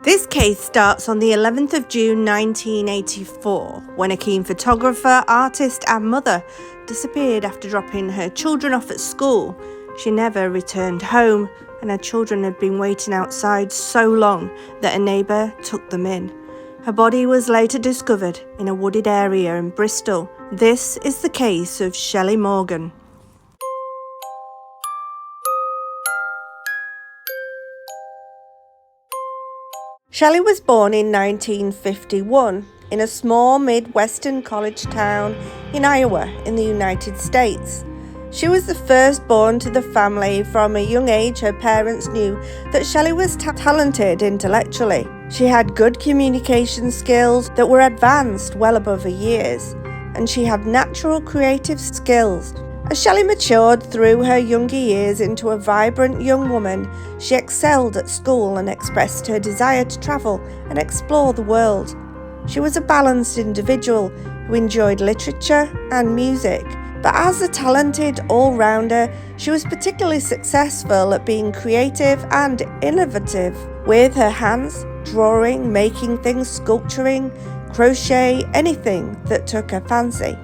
This case starts on the 11th of June 1984, when a keen photographer, artist and mother disappeared after dropping her children off at school. She never returned home, and her children had been waiting outside so long that a neighbour took them in. Her body was later discovered in a wooded area in Bristol. This is the case of Shelley Morgan. Shelley was born in 1951 in a small Midwestern college town in Iowa in the United States. She was the firstborn to the family. From a young age, her parents knew that Shelley was talented intellectually. She had good communication skills that were advanced well above her years, and she had natural creative skills. As Shelley matured through her younger years into a vibrant young woman, she excelled at school and expressed her desire to travel and explore the world. She was a balanced individual who enjoyed literature and music, but as a talented all-rounder, she was particularly successful at being creative and innovative with her hands, drawing, making things, sculpturing, crochet, anything that took her fancy.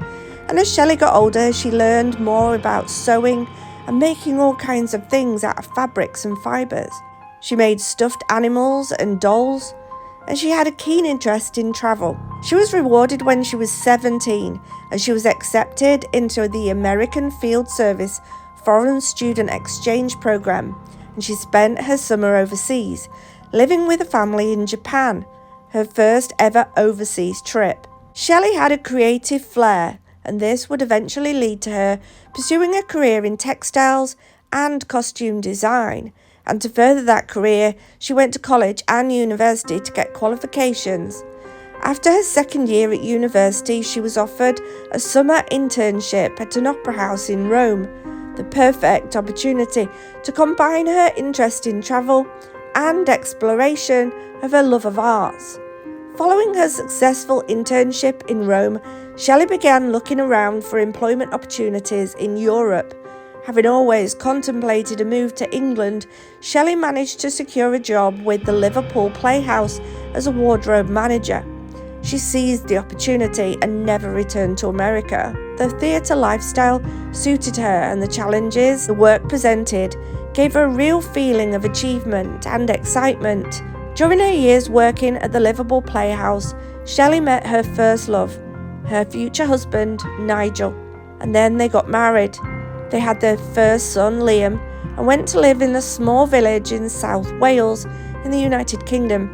And as Shelley got older, she learned more about sewing and making all kinds of things out of fabrics and fibres. She made stuffed animals and dolls, and she had a keen interest in travel. She was rewarded when she was 17, and she was accepted into the American Field Service Foreign Student Exchange Program, and she spent her summer overseas, living with a family in Japan, her first ever overseas trip. Shelley had a creative flair, and this would eventually lead to her pursuing a career in textiles and costume design. And to further that career, she went to college and university to get qualifications. After her second year at university, she was offered a summer internship at an opera house in Rome, the perfect opportunity to combine her interest in travel and exploration of her love of arts. Following her successful internship in Rome, Shelley began looking around for employment opportunities in Europe. Having always contemplated a move to England, Shelley managed to secure a job with the Liverpool Playhouse as a wardrobe manager. She seized the opportunity and never returned to America. The theatre lifestyle suited her, and the challenges the work presented gave her a real feeling of achievement and excitement. During her years working at the Liverpool Playhouse, Shelley met her first love, her future husband, Nigel, and then they got married. They had their first son, Liam, and went to live in a small village in South Wales in the United Kingdom.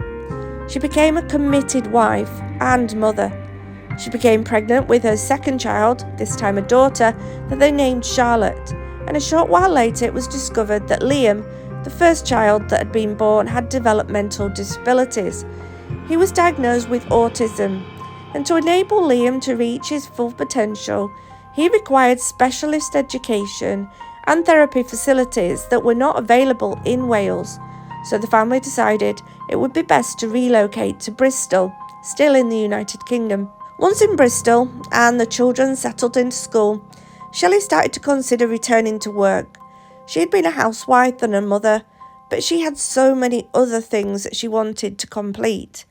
She became a committed wife and mother. She became pregnant with her second child, this time a daughter, that they named Charlotte, and a short while later it was discovered that Liam, the first child that had been born, had developmental disabilities. He was diagnosed with autism, and to enable Liam to reach his full potential, he required specialist education and therapy facilities that were not available in Wales. So the family decided it would be best to relocate to Bristol, still in the United Kingdom. Once in Bristol and the children settled into school, Shelley started to consider returning to work. She had been a housewife and a mother, but she had so many other things that she wanted to complete,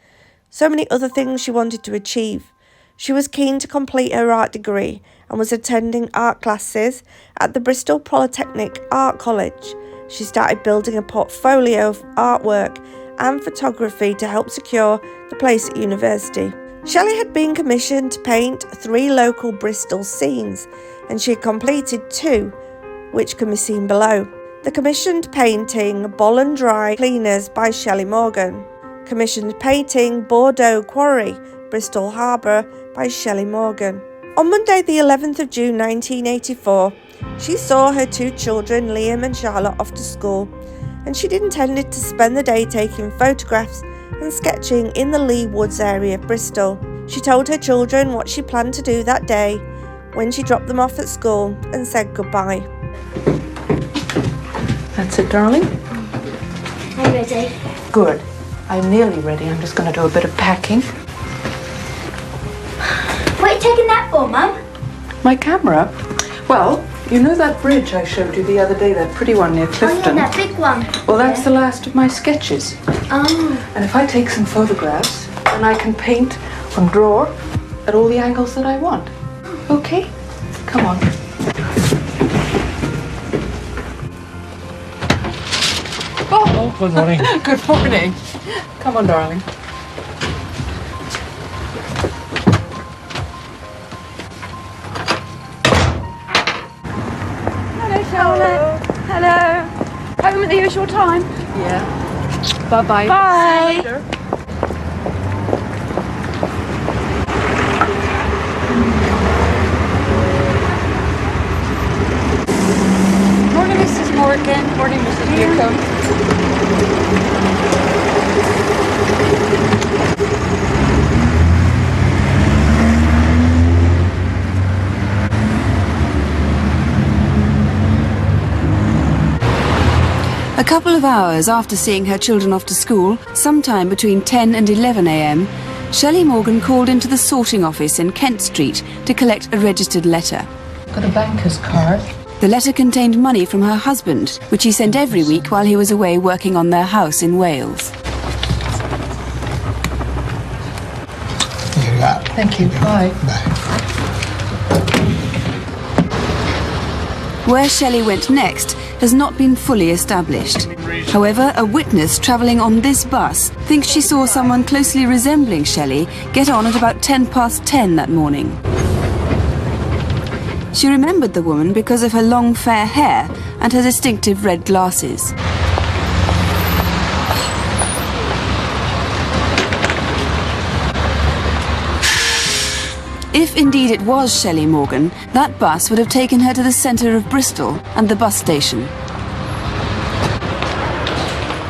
so many other things she wanted to achieve. She was keen to complete her art degree and was attending art classes at the Bristol Polytechnic Art College. She started building a portfolio of artwork and photography to help secure the place at university. Shelley had been commissioned to paint 3 local Bristol scenes, and she had completed 2, which can be seen below. The commissioned painting Boll and Dry Cleaners by Shelley Morgan. Commissioned painting Bordeaux Quarry, Bristol Harbour by Shelley Morgan. On Monday the 11th of June 1984, she saw her 2 children, Liam and Charlotte, off to school, and she'd intended to spend the day taking photographs and sketching in the Lee Woods area of Bristol. She told her children what she planned to do that day when she dropped them off at school and said goodbye. That's it, darling? I'm ready. Good. I'm nearly ready. I'm just going to do a bit of packing. What are you taking that for, Mum? My camera? Well, You know that bridge I showed you the other day, that pretty one near Clifton? Oh, yeah, that big one. Well, that's the last of my sketches. Oh. And if I take some photographs, then I can paint from draw at all the angles that I want. Okay? Come on. Oh, good morning. Good morning. Come on, darling. Hello, Charlotte. Hello. Home at the usual time? Yeah. Bye-bye. Bye. Later. Morning, Mrs. Morgan. Morning, Mrs. Newcomb. A couple of hours after seeing her children off to school, sometime between 10 and 11 a.m, Shelley Morgan called into the sorting office in Kent Street to collect a registered letter. Got a banker's card. The letter contained money from her husband, which he sent every week while he was away working on their house in Wales. Here you go. Thank you. Bye. Bye. Where Shelley went next has not been fully established. However, a witness travelling on this bus thinks she saw someone closely resembling Shelley get on at about 10 that morning. She remembered the woman because of her long fair hair and her distinctive red glasses. If indeed it was Shelley Morgan, that bus would have taken her to the centre of Bristol and the bus station.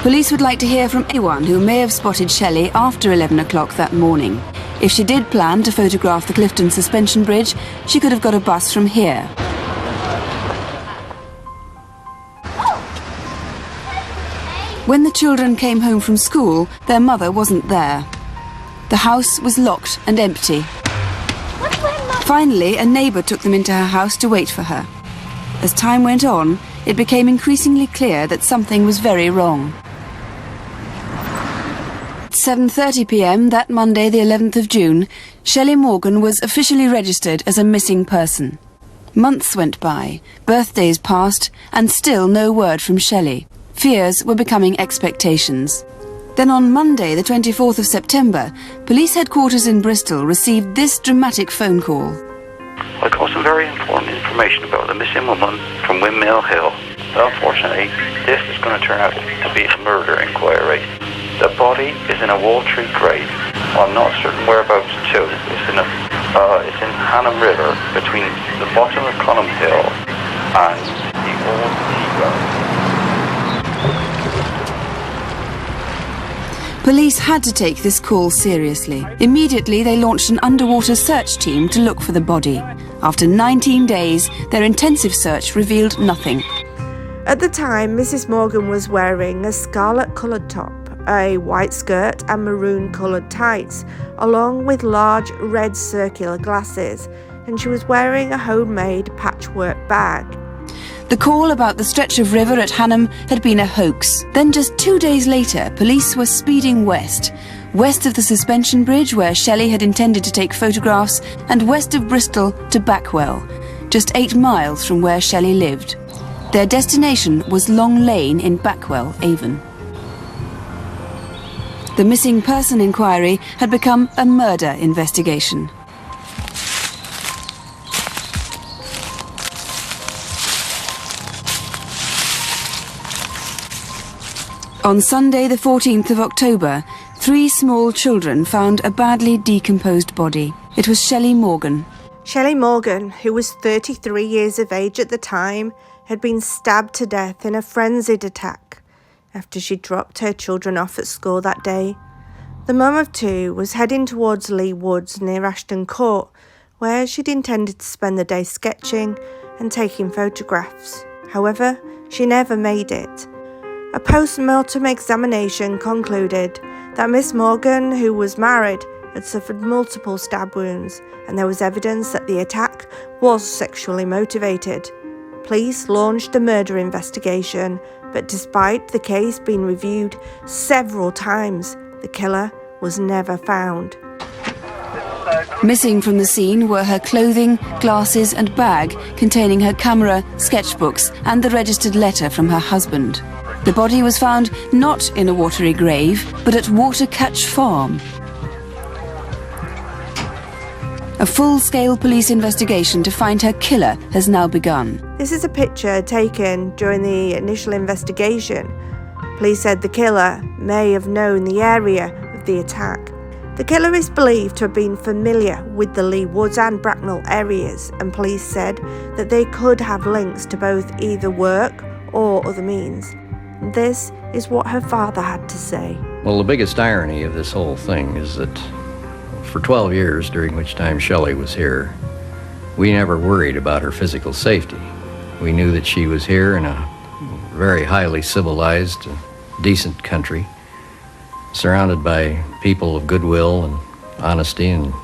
Police would like to hear from anyone who may have spotted Shelley after 11 o'clock that morning. If she did plan to photograph the Clifton Suspension Bridge, she could have got a bus from here. When the children came home from school, their mother wasn't there. The house was locked and empty. Finally, a neighbour took them into her house to wait for her. As time went on, it became increasingly clear that something was very wrong. At 7:30 p.m. that Monday, the 11th of June, Shelley Morgan was officially registered as a missing person. Months went by, birthdays passed, and still no word from Shelley. Fears were becoming expectations. Then on Monday, the 24th of September, police headquarters in Bristol received this dramatic phone call. I got some very important information about the missing woman from Windmill Hill. But unfortunately, this is going to turn out to be a murder inquiry. The body is in a Wall-Tree grave. I'm not certain whereabouts to. It's in Hannam River between the bottom of Conham Hill and the old T-Road. Police had to take this call seriously. Immediately, they launched an underwater search team to look for the body. After 19 days, their intensive search revealed nothing. At the time, Mrs. Morgan was wearing a scarlet-coloured top, a white skirt and maroon-coloured tights, along with large red circular glasses, and she was wearing a homemade patchwork bag. The call about the stretch of river at Hannam had been a hoax. Then just 2 days later, police were speeding west of the suspension bridge where Shelley had intended to take photographs, and west of Bristol to Backwell, just 8 miles from where Shelley lived. Their destination was Long Lane in Backwell, Avon. The missing person inquiry had become a murder investigation. On Sunday, the 14th of October, 3 small children found a badly decomposed body. It was Shelley Morgan. Shelley Morgan, who was 33 years of age at the time, had been stabbed to death in a frenzied attack after she dropped her children off at school that day. The mum of 2 was heading towards Lee Woods near Ashton Court, where she'd intended to spend the day sketching and taking photographs. However, she never made it. A post-mortem examination concluded that Miss Morgan, who was married, had suffered multiple stab wounds, and there was evidence that the attack was sexually motivated. police launched a murder investigation, but despite the case being reviewed several times, the killer was never found. Missing from the scene were her clothing, glasses and bag containing her camera, sketchbooks and the registered letter from her husband. The body was found not in a watery grave, but at Watercatch Farm. A full-scale police investigation to find her killer has now begun. This is a picture taken during the initial investigation. Police said the killer may have known the area of the attack. The killer is believed to have been familiar with the Lee Woods and Bracknell areas, and police said that they could have links to both either work or other means. This is what her father had to say. Well, the biggest irony of this whole thing is that for 12 years, during which time Shelley was here, we never worried about her physical safety. We knew that she was here in a very highly civilized, decent country, surrounded by people of goodwill and honesty and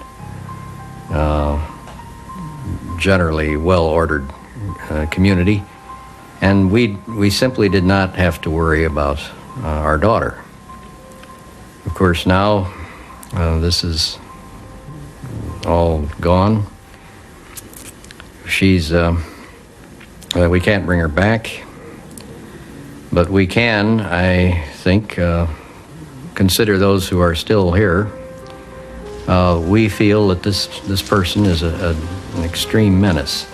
generally well-ordered community. And we simply did not have to worry about our daughter. Of course, now this is all gone. She's, we can't bring her back, but we can, I think, consider those who are still here. We feel that this person is an extreme menace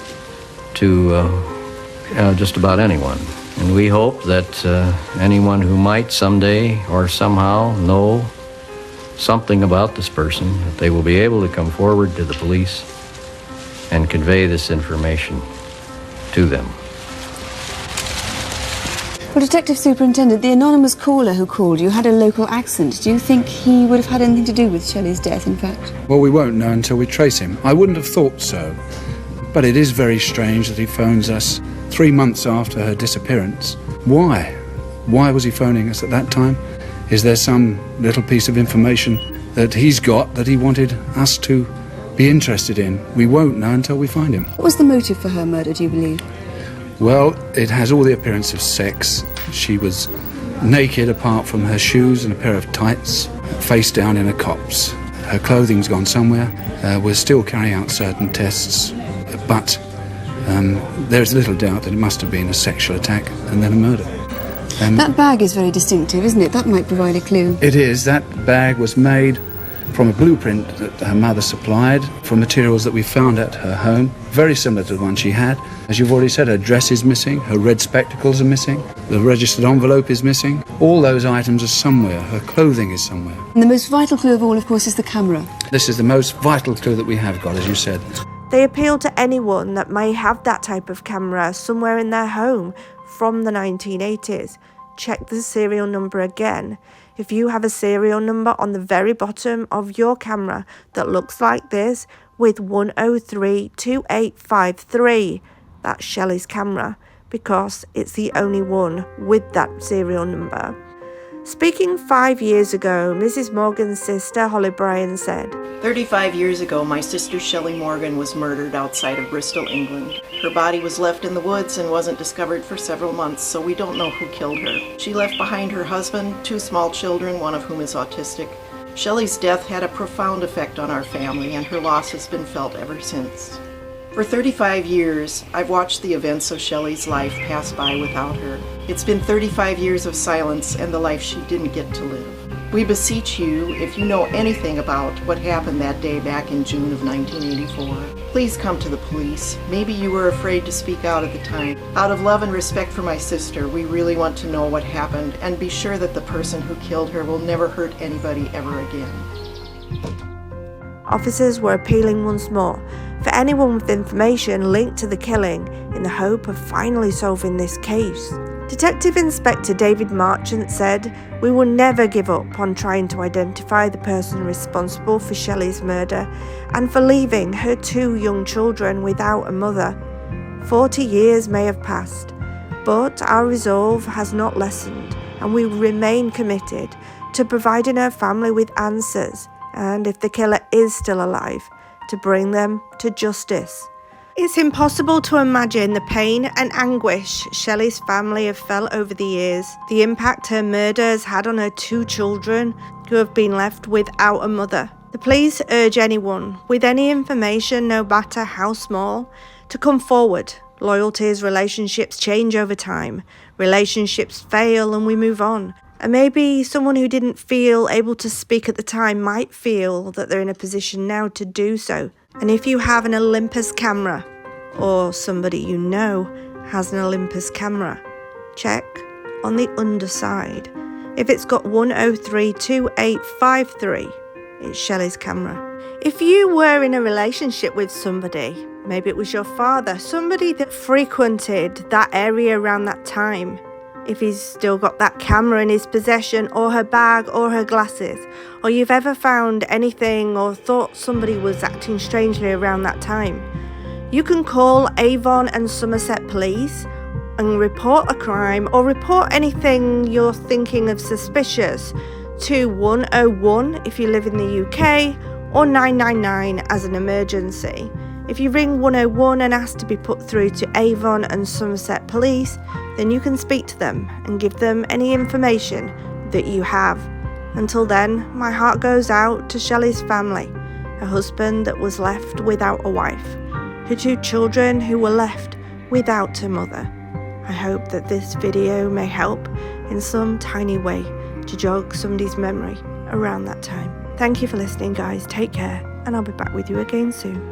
to just about anyone. And we hope that anyone who might someday or somehow know something about this person, that they will be able to come forward to the police and convey this information to them. Well, Detective Superintendent, the anonymous caller who called you had a local accent. Do you think he would have had anything to do with Shelley's death, in fact? Well, we won't know until we trace him. I wouldn't have thought so. But it is very strange that he phones us 3 months after her disappearance. Why? Why was he phoning us at that time? Is there some little piece of information that he's got that he wanted us to be interested in? We won't know until we find him. What was the motive for her murder, do you believe? Well, it has all the appearance of sex. She was naked apart from her shoes and a pair of tights, face down in a copse. Her clothing's gone somewhere. We're still carrying out certain tests, but there's little doubt that it must have been a sexual attack and then a murder. That bag is very distinctive, isn't it? That might provide a clue. It is. That bag was made from a blueprint that her mother supplied from materials that we found at her home, very similar to the one she had. As you've already said, her dress is missing, her red spectacles are missing, the registered envelope is missing. All those items are somewhere. Her clothing is somewhere. And the most vital clue of all, of course, is the camera. This is the most vital clue that we have got, as you said. They appeal to anyone that may have that type of camera somewhere in their home from the 1980s. Check the serial number again. If you have a serial number on the very bottom of your camera that looks like this with 1032853, that's Shelley's camera, because it's the only one with that serial number. Speaking 5 years ago, Mrs. Morgan's sister, Holly Bryan, said, 35 years ago, my sister Shelley Morgan was murdered outside of Bristol, England. Her body was left in the woods and wasn't discovered for several months, so we don't know who killed her. She left behind her husband, 2 small children, one of whom is autistic. Shelley's death had a profound effect on our family, and her loss has been felt ever since. For 35 years, I've watched the events of Shelley's life pass by without her. It's been 35 years of silence and the life she didn't get to live. We beseech you, if you know anything about what happened that day back in June of 1984, please come to the police. Maybe you were afraid to speak out at the time. Out of love and respect for my sister, we really want to know what happened and be sure that the person who killed her will never hurt anybody ever again. Officers were appealing once more for anyone with information linked to the killing in the hope of finally solving this case. Detective Inspector David Marchant said, "We will never give up on trying to identify the person responsible for Shelley's murder and for leaving her 2 young children without a mother. 40 years may have passed, but our resolve has not lessened, and we remain committed to providing her family with answers, and if the killer is still alive, to bring them to justice." It's impossible to imagine the pain and anguish Shelley's family have felt over the years, the impact her murder has had on her 2 children who have been left without a mother. The police urge anyone with any information, no matter how small, to come forward. Loyalties, relationships change over time. Relationships fail and we move on. And maybe someone who didn't feel able to speak at the time might feel that they're in a position now to do so. And if you have an Olympus camera, or somebody you know has an Olympus camera, check on the underside. If it's got 1032853, it's Shelley's camera. If you were in a relationship with somebody, maybe it was your father, somebody that frequented that area around that time, if he's still got that camera in his possession, or her bag, or her glasses, or you've ever found anything or thought somebody was acting strangely around that time, you can call Avon and Somerset Police and report a crime or report anything you're thinking of suspicious to 101 if you live in the UK, or 999 as an emergency. If you ring 101 and ask to be put through to Avon and Somerset Police, then you can speak to them and give them any information that you have. Until then, my heart goes out to Shelley's family, her husband that was left without a wife, her 2 children who were left without a mother. I hope that this video may help in some tiny way to jog somebody's memory around that time. Thank you for listening, guys. Take care, and I'll be back with you again soon.